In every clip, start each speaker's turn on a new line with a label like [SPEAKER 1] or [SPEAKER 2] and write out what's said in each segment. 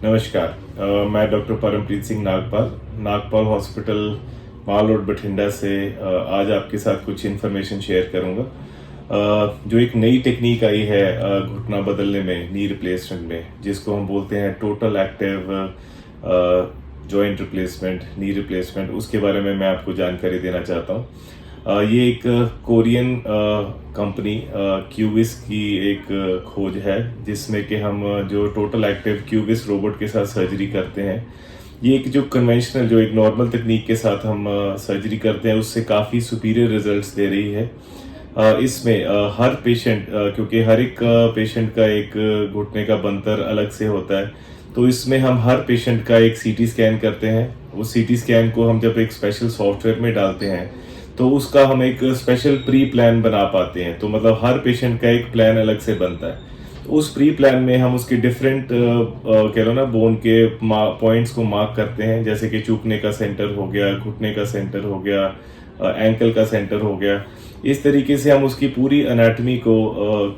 [SPEAKER 1] नमस्कार। मैं doctor Parampreet Singh Nagpal Nagpal hospital माल road Bathinda से आज आपके साथ कुछ इन्फॉर्मेशन शेयर करूंगा। जो एक नई टेक्निक आई है घुटना बदलने में, नी रिप्लेसमेंट में, जिसको हम बोलते हैं total active joint replacement, knee replacement, उसके बारे में मैं आपको जानकारी देना चाहता हूँ। ये एक कोरियन कंपनी क्यूबिस की एक खोज है, जिसमें कि हम जो टोटल एक्टिव क्यूबिस रोबोट के साथ सर्जरी करते हैं। ये एक जो कन्वेंशनल, जो एक नॉर्मल तकनीक के साथ हम सर्जरी करते हैं, उससे काफ़ी सुपीरियर रिजल्ट्स दे रही है। इसमें हर पेशेंट, क्योंकि हर एक पेशेंट का एक घुटने का बनतर अलग से होता है, तो इसमें हम हर पेशेंट का एक सीटी स्कैन करते हैं। उस सीटी स्कैन को हम जब एक स्पेशल सॉफ्टवेयर में डालते हैं, तो उसका हम एक स्पेशल प्री प्लान बना पाते हैं। तो मतलब हर पेशेंट का एक प्लान अलग से बनता है। तो उस प्री प्लान में हम उसके डिफरेंट कह लो ना, बोन के पॉइंट्स को मार्क करते हैं, जैसे कि चूकने का सेंटर हो गया, घुटने का सेंटर हो गया, एंकल का सेंटर हो गया। इस तरीके से हम उसकी पूरी एनाटॉमी को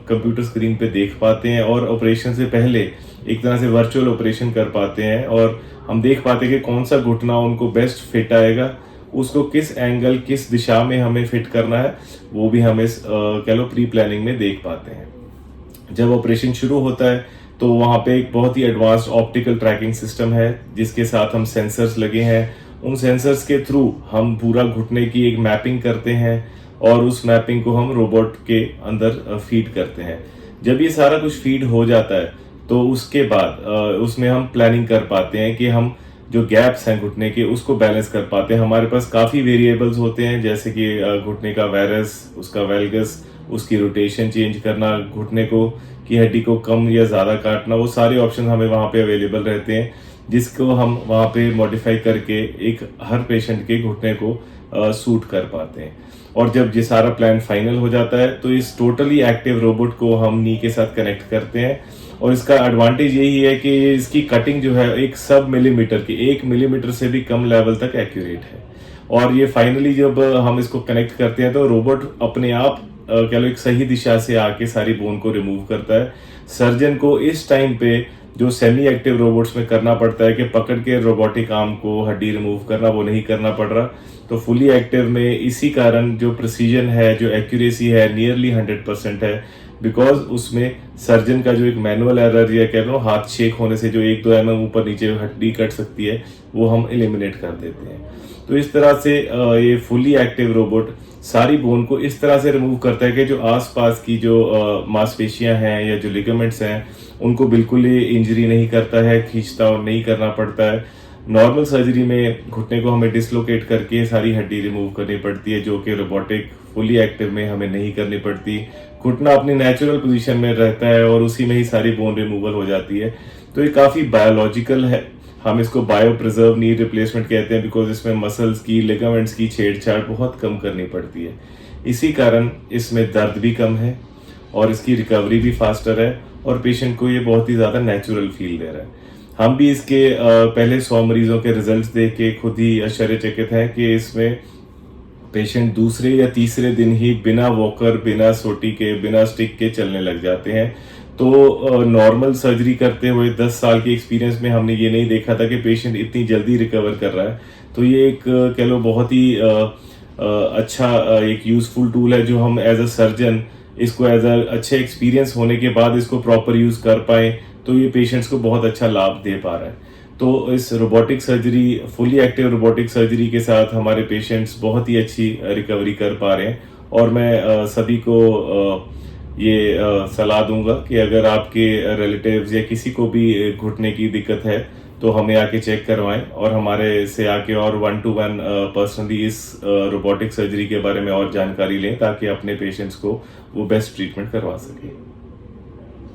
[SPEAKER 1] कंप्यूटर स्क्रीन पे देख पाते हैं और ऑपरेशन से पहले एक तरह से वर्चुअल ऑपरेशन कर पाते हैं, और हम देख पाते हैं कि कौन सा घुटना उनको बेस्ट फिट आएगा, उसको किस एंगल, किस दिशा में हमें फिट करना है, वो भी हम इस कह लो प्री प्लानिंग में देख पाते हैं। जब ऑपरेशन शुरू होता है तो वहाँ पे एक बहुत ही एडवांस्ड ऑप्टिकल ट्रैकिंग सिस्टम है, जिसके साथ हम सेंसर्स लगे हैं। उन सेंसर्स के थ्रू हम पूरा घुटने की एक मैपिंग करते हैं और उस मैपिंग को हम रोबोट के अंदर फीड करते हैं। जब ये सारा कुछ फीड हो जाता है तो उसके बाद उसमें हम प्लानिंग कर पाते हैं कि हम जो गैप्स हैं घुटने के, उसको बैलेंस कर पाते हैं। हमारे पास काफ़ी वेरिएबल्स होते हैं, जैसे कि घुटने का वायरस, उसका वेल्गस, उसकी रोटेशन चेंज करना, घुटने को की हड्डी को कम या ज़्यादा काटना, वो सारे ऑप्शन हमें वहाँ पे अवेलेबल रहते हैं, जिसको हम वहाँ पे मॉडिफाई करके एक हर पेशेंट के घुटने को सूट कर पाते हैं। और जब ये सारा प्लान फाइनल हो जाता है तो इस टोटली एक्टिव रोबोट को हम नी के साथ कनेक्ट करते हैं। और इसका एडवांटेज यही है कि इसकी कटिंग जो है एक सब मिलीमीटर की, 1 मिलीमीटर से भी कम लेवल तक एक्यूरेट है। और ये फाइनली जब हम इसको कनेक्ट करते हैं तो रोबोट अपने आप कह लो एक सही दिशा से आके सारी बोन को रिमूव करता है। सर्जन को इस टाइम पे जो सेमी एक्टिव रोबोट्स में करना पड़ता है कि पकड़ के रोबोटिक आर्म को हड्डी रिमूव करना, वो नहीं करना पड़ रहा। तो फुली एक्टिव में इसी कारण जो प्रिसीजन है, जो एक्यूरेसी है, नियरली 100% है, बिकॉज उसमें सर्जन का जो एक मैनुअल एरर या कह लो हाथ शेक होने से जो 1-2 mm ऊपर नीचे हड्डी कट सकती है, वो हम एलिमिनेट कर देते हैं। तो इस तरह से ये फुली एक्टिव रोबोट सारी बोन को इस तरह से रिमूव करता है कि जो आसपास की जो मांसपेशियां हैं या जो लिगामेंट्स हैं, उनको बिल्कुल ही इंजरी नहीं करता है, खींचता और नहीं करना पड़ता है। नॉर्मल सर्जरी में घुटने को हमें डिसलोकेट करके सारी हड्डी रिमूव करनी पड़ती है, जो कि रोबोटिक फुली एक्टिव में हमें नहीं करनी पड़ती। घुटना अपनी नेचुरल पोजीशन में रहता है और उसी में ही सारी बोन रिमूवल हो जाती है। तो ये काफ़ी बायोलॉजिकल है। हम इसको बायो प्रिजर्व नी रिप्लेसमेंट कहते हैं, बिकॉज इसमें मसल्स की, लिगामेंट्स की छेड़छाड़ बहुत कम करनी पड़ती है। इसी कारण इसमें दर्द भी कम है और इसकी रिकवरी भी फास्टर है, और पेशेंट को ये बहुत ही ज़्यादा नेचुरल फील दे रहा है। हम भी इसके पहले 100 मरीजों के रिजल्ट्स देख के खुद ही आश्चर्यचकित हैं कि इसमें पेशेंट दूसरे या तीसरे दिन ही बिना वॉकर, बिना सोटी के, बिना स्टिक के चलने लग जाते हैं। तो नॉर्मल सर्जरी करते हुए 10 साल के एक्सपीरियंस में हमने ये नहीं देखा था कि पेशेंट इतनी जल्दी रिकवर कर रहा है। तो ये एक कह लो बहुत ही अच्छा एक यूजफुल टूल है, जो हम एज अ सर्जन इसको एज अ अच्छे एक्सपीरियंस होने के बाद इसको प्रॉपर यूज कर पाए, तो ये पेशेंट्स को बहुत अच्छा लाभ दे पा रहा है। तो इस robotic surgery, fully active robotic surgery के साथ हमारे पेशेंट्स बहुत ही अच्छी रिकवरी कर पा रहे हैं। और मैं सभी को ये सलाह दूंगा कि अगर आपके रिलेटिव्स या किसी को भी घुटने की दिक्कत है तो हमें आके चेक करवाएं, और हमारे से आके और 1-to-1 पर्सनली इस रोबोटिक सर्जरी के बारे में और जानकारी लें, ताकि अपने पेशेंट्स को वो बेस्ट ट्रीटमेंट करवा सकें।